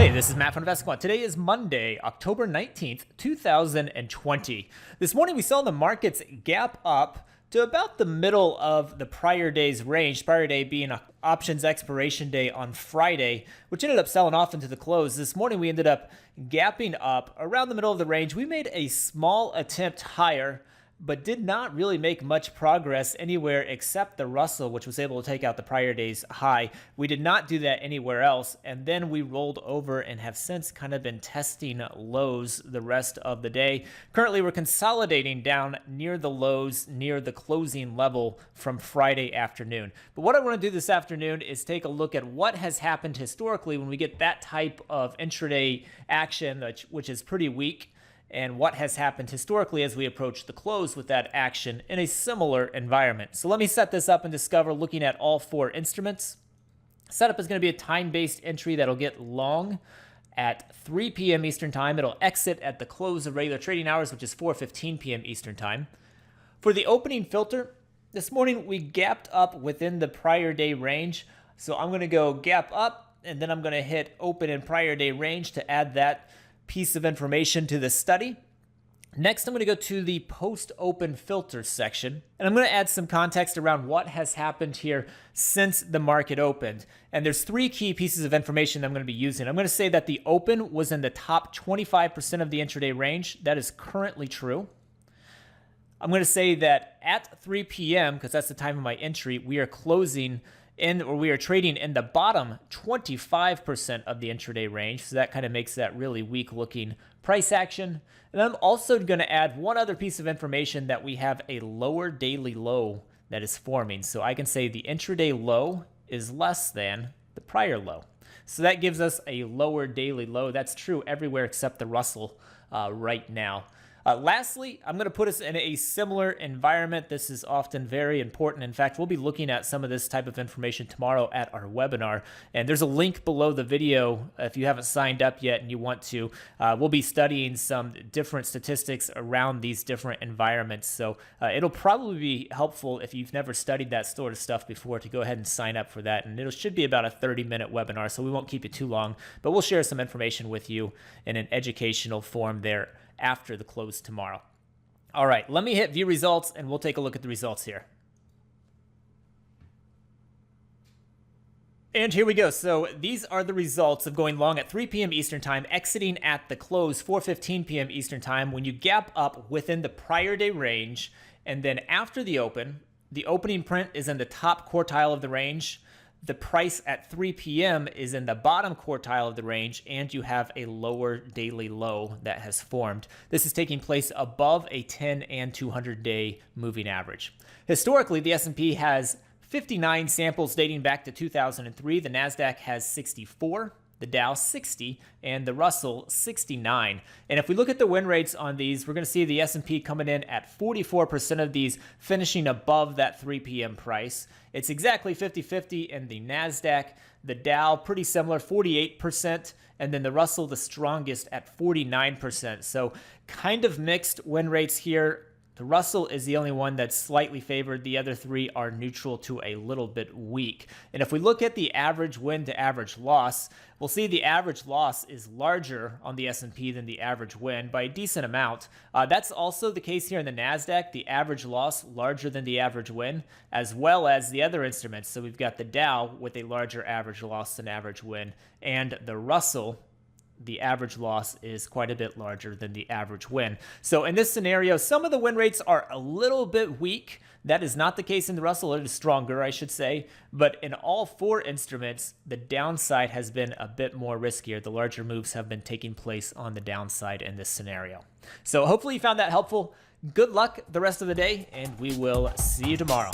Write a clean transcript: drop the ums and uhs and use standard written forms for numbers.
Hey, this is Matt from InvestiQuant. Today is Monday, October 19th, 2020. This morning we saw the markets gap up to about the middle of the prior day's range, prior day being options expiration day on Friday, which ended up selling off into the close. This morning we ended up gapping up around the middle of the range. We made a small attempt higher, but did not really make much progress anywhere except the Russell, which was able to take out the prior day's high. We did not do that anywhere else, and then we rolled over and have since kind of been testing lows the rest of the day. Currently, we're consolidating down near the lows, near the closing level from Friday afternoon. But what I want to do this afternoon is take a look at what has happened historically when we get that type of intraday action, which is pretty weak, and what has happened historically as we approach the close with that action in a similar environment. So let me set this up and discover looking at all four instruments. Setup is going to be a time-based entry that'll get long at 3 p.m. Eastern Time. It'll exit at the close of regular trading hours, which is 4:15 p.m. Eastern Time. For the opening filter, this morning we gapped up within the prior day range. So I'm going to go gap up, and then I'm going to hit open in prior day range to add that piece of information to the study. Next, I'm going to go to the post-open filter section, and I'm going to add some context around what has happened here since the market opened. And there's three key pieces of information that I'm going to be using. I'm going to say that the open was in the top 25% of the intraday range. That is currently true. I'm going to say that at 3 p.m., because that's the time of my entry, we are we are trading in the bottom 25% of the intraday range. So that kind of makes that really weak looking price action. And I'm also going to add one other piece of information, that we have a lower daily low that is forming. So I can say the intraday low is less than the prior low. So that gives us a lower daily low. That's true everywhere except the Russell right now. Lastly, I'm going to put us in a similar environment. This is often very important. In fact, we'll be looking at some of this type of information tomorrow at our webinar. And there's a link below the video if you haven't signed up yet and you want to. We'll be studying some different statistics around these different environments. So it'll probably be helpful if you've never studied that sort of stuff before to go ahead and sign up for that. And it should be about a 30-minute webinar, so we won't keep it too long. But we'll share some information with you in an educational form there after the close tomorrow. All right, let me hit view results and we'll take a look at the results here. And here we go. So these are the results of going long at 3 p.m. Eastern Time, exiting at the close 4:15 p.m. Eastern Time, when you gap up within the prior day range. And then after the opening print is in the top quartile of the range. The price at 3 p.m. is in the bottom quartile of the range, and you have a lower daily low that has formed. This is taking place above a 10 and 200-day moving average. Historically, the S&P has 59 samples dating back to 2003. The NASDAQ has 64. The Dow 60, and the Russell 69. And if we look at the win rates on these, we're going to see the S&P coming in at 44% of these finishing above that 3 p.m. price. It's exactly 50-50 in the NASDAQ. The Dow, pretty similar, 48%, and then the Russell, the strongest at 49%. So kind of mixed win rates here. The Russell is the only one that's slightly favored. The other three are neutral to a little bit weak. And if we look at the average win to average loss, we'll see the average loss is larger on the S&P than the average win by a decent amount. That's also the case here in the NASDAQ. The average loss larger than the average win, as well as the other instruments. So we've got the Dow with a larger average loss than average win, and the Russell, the average loss is quite a bit larger than the average win. So in this scenario, some of the win rates are a little bit weak. That is not the case in the Russell. It is stronger, I should say. But in all four instruments, the downside has been a bit more riskier. The larger moves have been taking place on the downside in this scenario. So hopefully you found that helpful. Good luck the rest of the day, and we will see you tomorrow.